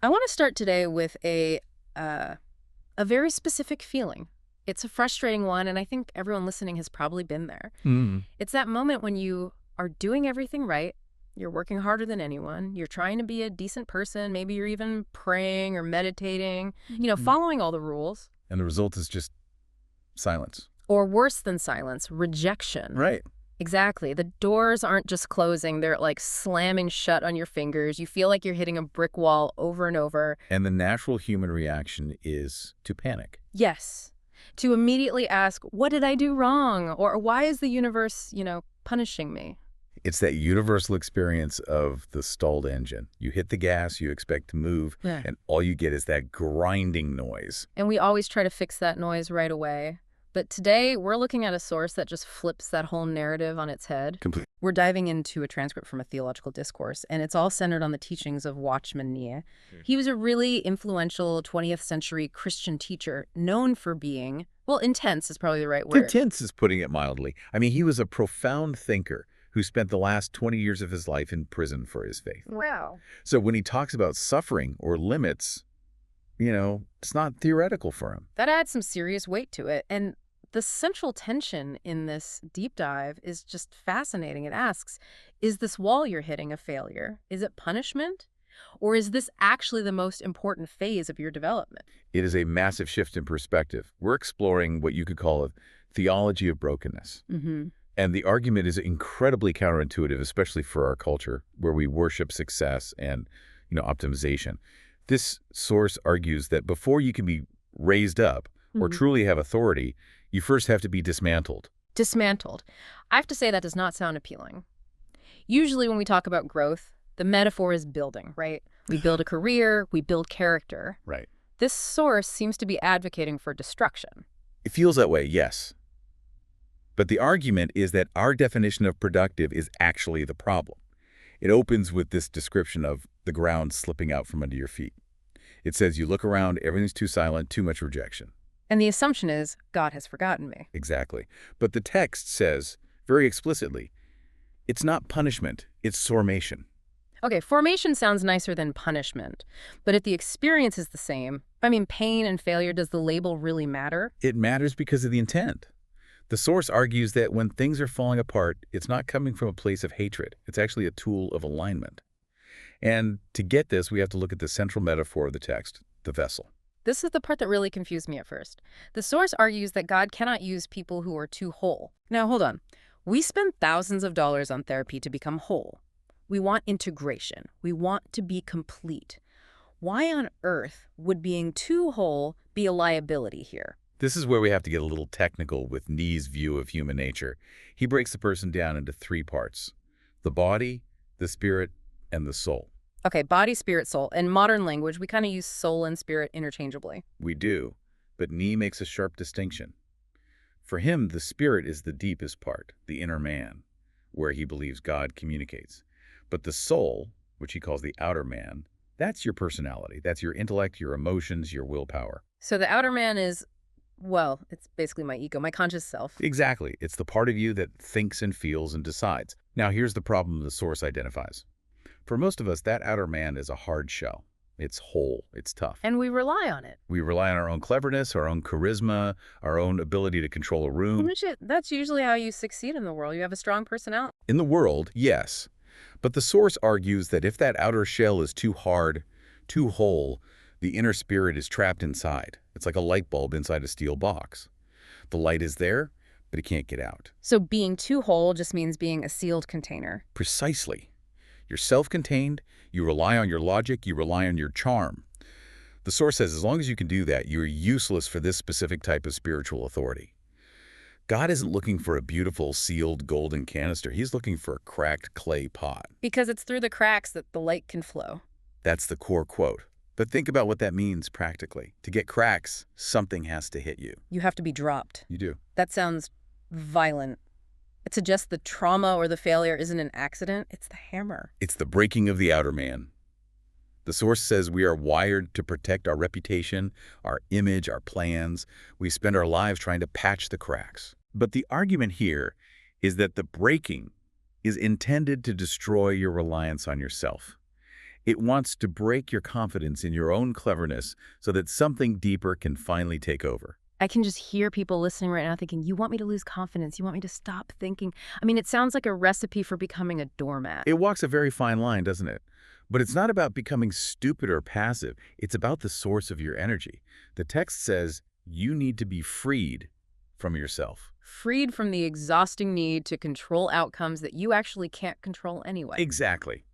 I want to start today with a very specific feeling. It's a frustrating one, and I think everyone listening has probably been there. Mm. It's that moment when you are doing everything right, you're working harder than anyone, you're trying to be a decent person, maybe you're even praying or meditating, following all the rules. And the result is just silence. Or worse than silence, rejection. Right. Exactly. The doors aren't just closing, they're like slamming shut on your fingers. You feel like you're hitting a brick wall over and over. And the natural human reaction is to panic. Yes. To immediately ask, what did I do wrong? Or why is the universe, punishing me? It's that universal experience of the stalled engine. You hit the gas, you expect to move, Yeah. and all you get is that grinding noise. And we always try to fix that noise right away. But today, we're looking at a source that just flips that whole narrative on its head. Complete. We're diving into a transcript from a theological discourse, and it's all centered on the teachings of Watchman Nee. He was a really influential 20th century Christian teacher known for being, well, intense is probably the right word. Intense is putting it mildly. I mean, he was a profound thinker who spent the last 20 years of his life in prison for his faith. Wow. So when he talks about suffering or limits, it's not theoretical for him. That adds some serious weight to it. And the central tension in this deep dive is just fascinating. It asks, is this wall you're hitting a failure? Is it punishment? Or is this actually the most important phase of your development? It is a massive shift in perspective. We're exploring what you could call a theology of brokenness. Mm-hmm. And the argument is incredibly counterintuitive, especially for our culture, where we worship success and, optimization. This source argues that before you can be raised up or truly have authority, you first have to be dismantled. Dismantled. I have to say that does not sound appealing. Usually when we talk about growth, the metaphor is building, right? We build a career, we build character. Right. This source seems to be advocating for destruction. It feels that way, yes. But the argument is that our definition of productive is actually the problem. It opens with this description of the ground slipping out from under your feet. It says you look around, everything's too silent, too much rejection. And the assumption is, God has forgotten me. Exactly. But the text says, very explicitly, it's not punishment, it's formation. Okay, formation sounds nicer than punishment. But if the experience is the same, pain and failure, does the label really matter? It matters because of the intent. The source argues that when things are falling apart, it's not coming from a place of hatred. It's actually a tool of alignment. And to get this, we have to look at the central metaphor of the text, the vessel. This is the part that really confused me at first. The source argues that God cannot use people who are too whole. Now, hold on. We spend thousands of dollars on therapy to become whole. We want integration. We want to be complete. Why on earth would being too whole be a liability here? This is where we have to get a little technical with Nee's view of human nature. He breaks the person down into three parts: the body, the spirit, and the soul. Okay, body, spirit, soul. In modern language, we kind of use soul and spirit interchangeably. We do, but Nee makes a sharp distinction. For him, the spirit is the deepest part, the inner man, where he believes God communicates. But the soul, which he calls the outer man, that's your personality. That's your intellect, your emotions, your willpower. So the outer man is, well, it's basically my ego, my conscious self. Exactly. It's the part of you that thinks and feels and decides. Now, here's the problem the source identifies. For most of us, that outer man is a hard shell. It's whole. It's tough. And we rely on it. We rely on our own cleverness, our own charisma, our own ability to control a room. That's usually how you succeed in the world. You have a strong personality. In the world, yes. But the source argues that if that outer shell is too hard, too whole, the inner spirit is trapped inside. It's like a light bulb inside a steel box. The light is there, but it can't get out. So being too whole just means being a sealed container. Precisely. You're self-contained, you rely on your logic, you rely on your charm. The source says as long as you can do that, you're useless for this specific type of spiritual authority. God isn't looking for a beautiful, sealed golden canister. He's looking for a cracked clay pot. Because it's through the cracks that the light can flow. That's the core quote. But think about what that means practically. To get cracks, something has to hit you. You have to be dropped. You do. That sounds violent. It suggests the trauma or the failure isn't an accident, it's the hammer. It's the breaking of the outer man. The source says we are wired to protect our reputation, our image, our plans. We spend our lives trying to patch the cracks. But the argument here is that the breaking is intended to destroy your reliance on yourself. It wants to break your confidence in your own cleverness so that something deeper can finally take over. I can just hear people listening right now thinking, you want me to lose confidence? You want me to stop thinking? I mean, it sounds like a recipe for becoming a doormat. It walks a very fine line, doesn't it? But it's not about becoming stupid or passive. It's about the source of your energy. The text says you need to be freed from yourself. Freed from the exhausting need to control outcomes that you actually can't control anyway. Exactly.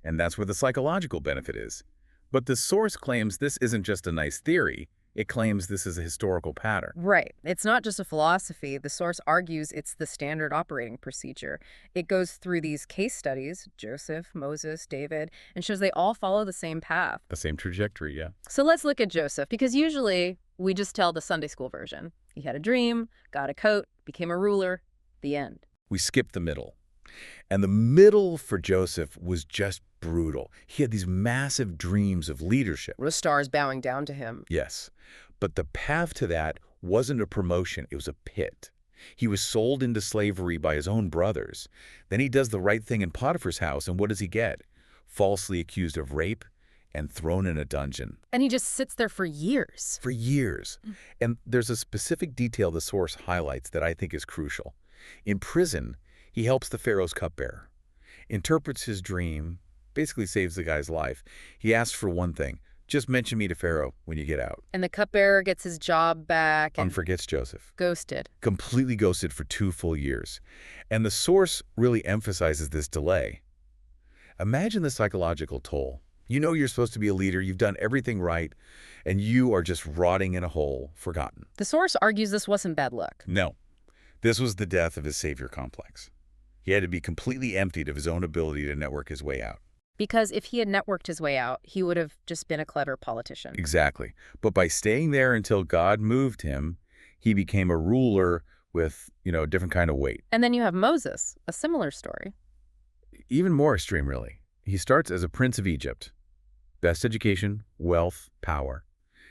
And that's where the psychological benefit is. But the source claims this isn't just a nice theory. It claims this is a historical pattern. Right. It's not just a philosophy. The source argues it's the standard operating procedure. It goes through these case studies, Joseph, Moses, David, and shows they all follow the same path. The same trajectory, yeah. So let's look at Joseph, because usually we just tell the Sunday school version. He had a dream, got a coat, became a ruler, the end. We skip the middle. And the middle for Joseph was just brutal. He had these massive dreams of leadership. The stars bowing down to him. Yes. But the path to that wasn't a promotion, it was a pit. He was sold into slavery by his own brothers. Then he does the right thing in Potiphar's house, and what does he get? Falsely accused of rape and thrown in a dungeon. And he just sits there for years. For years. And there's a specific detail the source highlights that I think is crucial. In prison, he helps the Pharaoh's cupbearer, interprets his dream, basically saves the guy's life. He asks for one thing: just mention me to Pharaoh when you get out. And the cupbearer gets his job back and Forgets Joseph. ghosted. Completely ghosted for 2 full years. And the source really emphasizes this delay. Imagine the psychological toll. You know you're supposed to be a leader, you've done everything right, and you are just rotting in a hole, forgotten. The source argues this wasn't bad luck. No, this was the death of his savior complex. He had to be completely emptied of his own ability to network his way out. Because if he had networked his way out, he would have just been a clever politician. Exactly. But by staying there until God moved him, he became a ruler with, a different kind of weight. And then you have Moses, a similar story. Even more extreme, really. He starts as a prince of Egypt. Best education, wealth, power.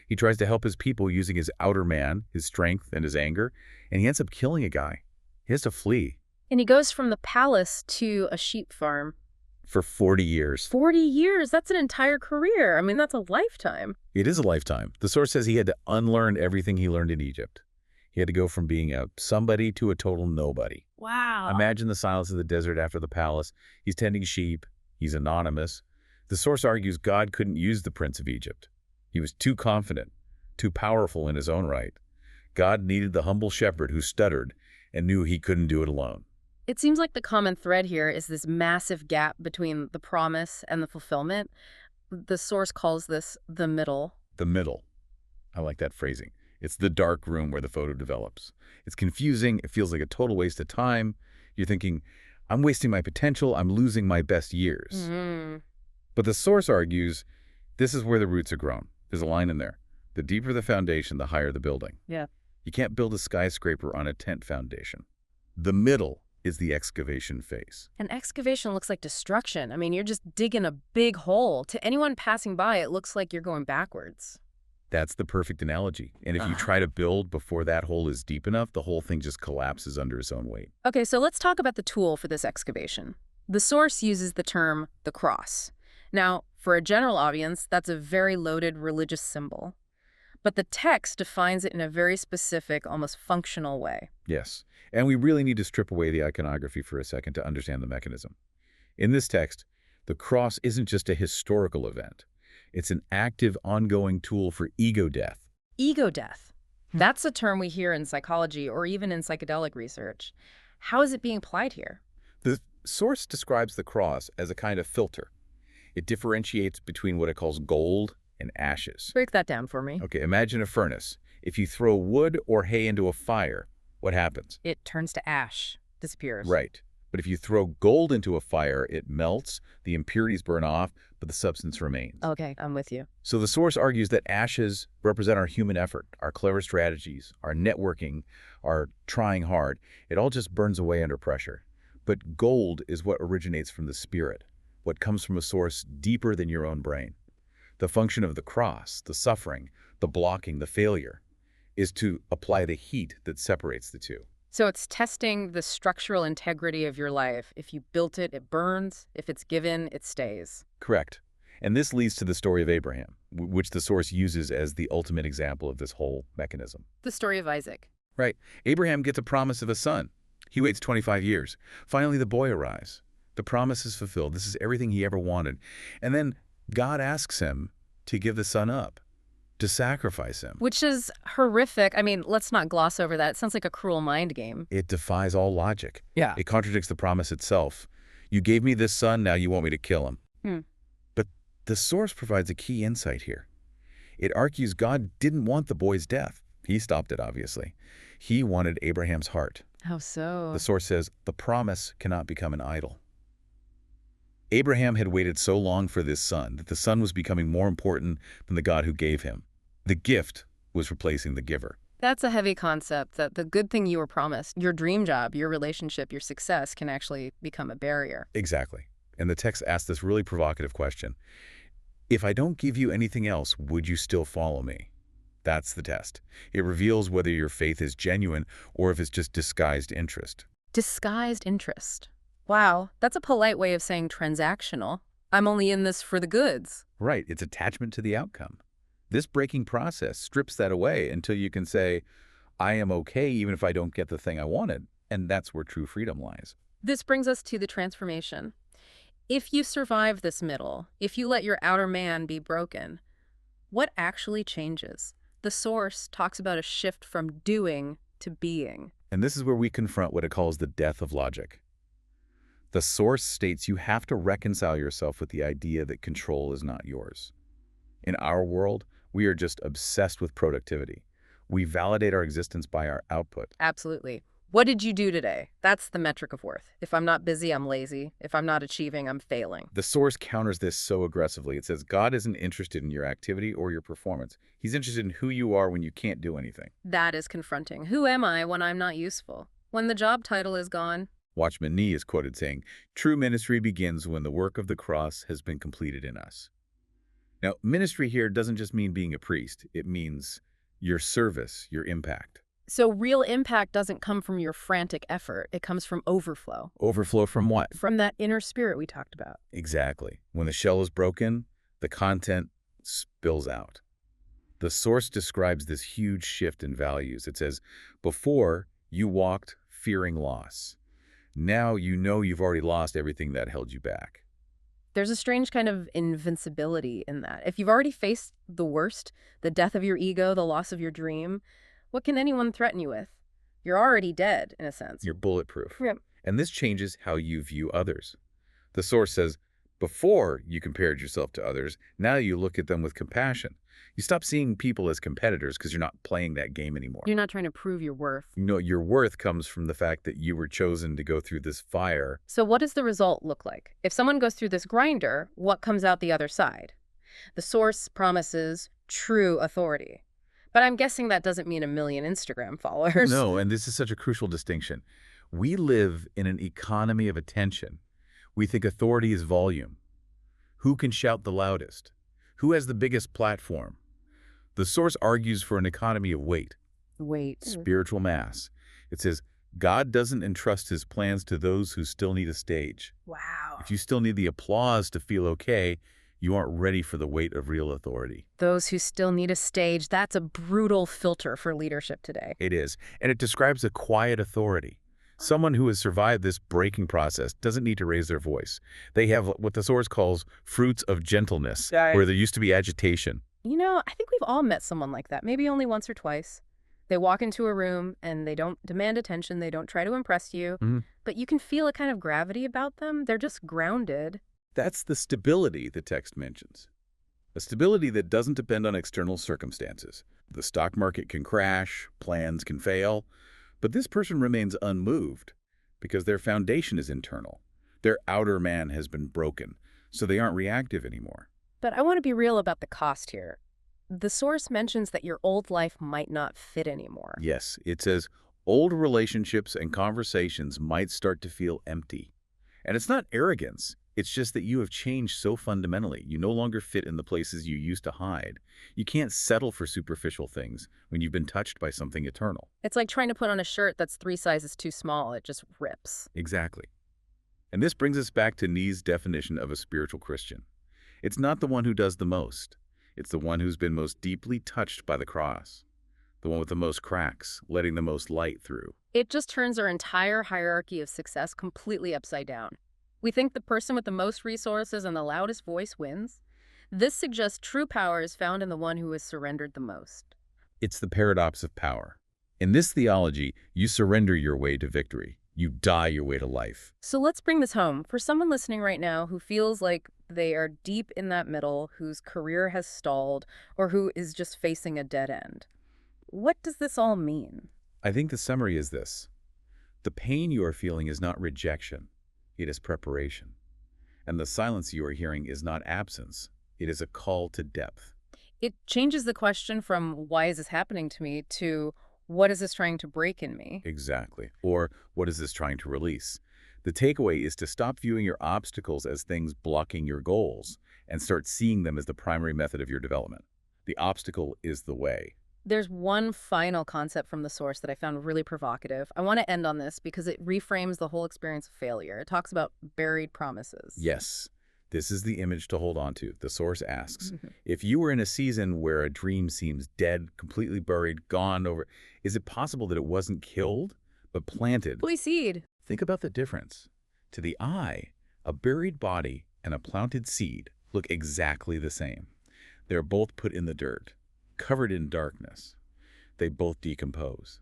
He tries to help his people using his outer man, his strength, and his anger, and he ends up killing a guy. He has to flee. And he goes from the palace to a sheep farm. For 40 years. 40 years? That's an entire career. I mean, that's a lifetime. It is a lifetime. The source says he had to unlearn everything he learned in Egypt. He had to go from being a somebody to a total nobody. Wow. Imagine the silence of the desert after the palace. He's tending sheep. He's anonymous. The source argues God couldn't use the prince of Egypt. He was too confident, too powerful in his own right. God needed the humble shepherd who stuttered and knew he couldn't do it alone. It seems like the common thread here is this massive gap between the promise and the fulfillment. The source calls this the middle. The middle. I like that phrasing. It's the dark room where the photo develops. It's confusing. It feels like a total waste of time. You're thinking, I'm wasting my potential. I'm losing my best years. Mm-hmm. But the source argues this is where the roots are grown. There's a line in there. The deeper the foundation, the higher the building. Yeah. You can't build a skyscraper on a tent foundation. The middle is the excavation phase. An excavation looks like destruction. I mean, you're just digging a big hole. To anyone passing by, it looks like you're going backwards. That's the perfect analogy. And if you try to build before that hole is deep enough, the whole thing just collapses under its own weight. Okay, so let's talk about the tool for this excavation. The source uses the term the cross. Now, for a general audience, that's a very loaded religious symbol. But the text defines it in a very specific, almost functional way. Yes. And we really need to strip away the iconography for a second to understand the mechanism. In this text, the cross isn't just a historical event. It's an active, ongoing tool for ego death. Ego death. That's a term we hear in psychology or even in psychedelic research. How is it being applied here? The source describes the cross as a kind of filter. It differentiates between what it calls gold and ashes. Break that down for me. Okay, imagine a furnace. If you throw wood or hay into a fire, what happens? It turns to ash, disappears. Right. But if you throw gold into a fire, it melts, the impurities burn off, but the substance remains. Okay, I'm with you. So the source argues that ashes represent our human effort, our clever strategies, our networking, our trying hard. It all just burns away under pressure. But gold is what originates from the spirit, what comes from a source deeper than your own brain. The function of the cross, the suffering, the blocking, the failure, is to apply the heat that separates the two. So it's testing the structural integrity of your life. If you built it, it burns. If it's given, it stays. Correct. And this leads to the story of Abraham, which the source uses as the ultimate example of this whole mechanism. The story of Isaac. Right. Abraham gets a promise of a son. He waits 25 years. Finally, the boy arrives. The promise is fulfilled. This is everything he ever wanted. And then God asks him to give the son up, to sacrifice him. Which is horrific. I mean, let's not gloss over that. It sounds like a cruel mind game. It defies all logic. Yeah. It contradicts the promise itself. You gave me this son, now you want me to kill him. But the source provides a key insight here. It argues God didn't want the boy's death. He stopped it, obviously. He wanted Abraham's heart. How so? The source says the promise cannot become an idol. Abraham had waited so long for this son that the son was becoming more important than the God who gave him. The gift was replacing the giver. That's a heavy concept, that the good thing you were promised, your dream job, your relationship, your success, can actually become a barrier. Exactly. And the text asks this really provocative question. If I don't give you anything else, would you still follow me? That's the test. It reveals whether your faith is genuine or if it's just disguised interest. Disguised interest. Wow, that's a polite way of saying transactional. I'm only in this for the goods. Right, it's attachment to the outcome. This breaking process strips that away until you can say, I am okay even if I don't get the thing I wanted. And that's where true freedom lies. This brings us to the transformation. If you survive this middle, if you let your outer man be broken, what actually changes? The source talks about a shift from doing to being. And this is where we confront what it calls the death of logic. The source states you have to reconcile yourself with the idea that control is not yours. In our world, we are just obsessed with productivity. We validate our existence by our output. Absolutely. What did you do today? That's the metric of worth. If I'm not busy, I'm lazy. If I'm not achieving, I'm failing. The source counters this so aggressively. It says God isn't interested in your activity or your performance. He's interested in who you are when you can't do anything. That is confronting. Who am I when I'm not useful? When the job title is gone? Watchman Nee is quoted saying, "True ministry begins when the work of the cross has been completed in us." Now, ministry here doesn't just mean being a priest. It means your service, your impact. So real impact doesn't come from your frantic effort. It comes from overflow. Overflow from what? From that inner spirit we talked about. Exactly. When the shell is broken, the content spills out. The source describes this huge shift in values. It says, before, you walked fearing loss. Now you know you've already lost everything that held you back. There's a strange kind of invincibility in that. If you've already faced the worst, the death of your ego, the loss of your dream, what can anyone threaten you with? You're already dead, in a sense. You're bulletproof. Yep. And this changes how you view others. The source says, before you compared yourself to others, now you look at them with compassion. You stop seeing people as competitors because you're not playing that game anymore. You're not trying to prove your worth. You know, your worth comes from the fact that you were chosen to go through this fire. So what does the result look like? If someone goes through this grinder, what comes out the other side? The source promises true authority. But I'm guessing that doesn't mean 1 million Instagram followers. No, and this is such a crucial distinction. We live in an economy of attention. We think authority is volume. Who can shout the loudest? Who has the biggest platform? The source argues for an economy of weight. Wait. Spiritual mass. It says, God doesn't entrust his plans to those who still need a stage. Wow. If you still need the applause to feel okay, you aren't ready for the weight of real authority. Those who still need a stage, that's a brutal filter for leadership today. It is, and it describes a quiet authority. Someone who has survived this breaking process doesn't need to raise their voice. They have what the source calls fruits of gentleness, where there used to be agitation. You know, I think we've all met someone like that, maybe only once or twice. They walk into a room and they don't demand attention, they don't try to impress you, but you can feel a kind of gravity about them. They're just grounded. That's the stability the text mentions. A stability that doesn't depend on external circumstances. The stock market can crash, plans can fail, but this person remains unmoved because their foundation is internal. Their outer man has been broken, so they aren't reactive anymore. But I want to be real about the cost here. The source mentions that your old life might not fit anymore. Yes, it says old relationships and conversations might start to feel empty. And it's not arrogance. It's just that you have changed so fundamentally. You no longer fit in the places you used to hide. You can't settle for superficial things when you've been touched by something eternal. It's like trying to put on a shirt that's 3 sizes too small. It just rips. Exactly. And this brings us back to Nee's definition of a spiritual Christian. It's not the one who does the most. It's the one who's been most deeply touched by the cross. The one with the most cracks, letting the most light through. It just turns our entire hierarchy of success completely upside down. We think the person with the most resources and the loudest voice wins. This suggests true power is found in the one who has surrendered the most. It's the paradox of power. In this theology, you surrender your way to victory. You die your way to life. So let's bring this home. For someone listening right now who feels like they are deep in that middle, whose career has stalled, or who is just facing a dead end, what does this all mean? I think the summary is this. The pain you are feeling is not rejection. It is preparation. And the silence you are hearing is not absence. It is a call to depth. It changes the question from why is this happening to me to what is this trying to break in me? Exactly. Or what is this trying to release? The takeaway is to stop viewing your obstacles as things blocking your goals and start seeing them as the primary method of your development. The obstacle is the way. There's one final concept from the source that I found really provocative. I want to end on this because it reframes the whole experience of failure. It talks about buried promises. Yes, this is the image to hold on to. The source asks, if you were in a season where a dream seems dead, completely buried, gone over, is it possible that it wasn't killed, but planted? Holy seed. Think about the difference. To the eye, a buried body and a planted seed look exactly the same. They're both put in the dirt, covered in darkness. They both decompose.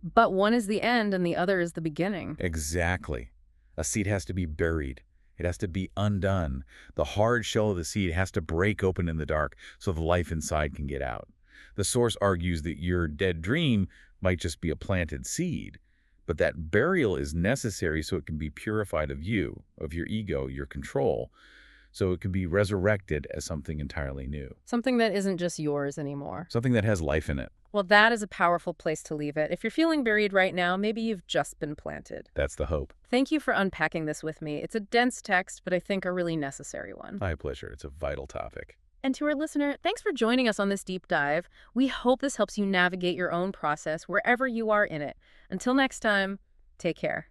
But one is the end and the other is the beginning. Exactly. A seed has to be buried. It has to be undone. The hard shell of the seed has to break open in the dark so the life inside can get out. The source argues that your dead dream might just be a planted seed, but that burial is necessary so it can be purified of you, of your ego, your control, so it can be resurrected as something entirely new. Something that isn't just yours anymore. Something that has life in it. Well, that is a powerful place to leave it. If you're feeling buried right now, maybe you've just been planted. That's the hope. Thank you for unpacking this with me. It's a dense text, but I think a really necessary one. My pleasure. It's a vital topic. And to our listener, thanks for joining us on this deep dive. We hope this helps you navigate your own process wherever you are in it. Until next time, take care.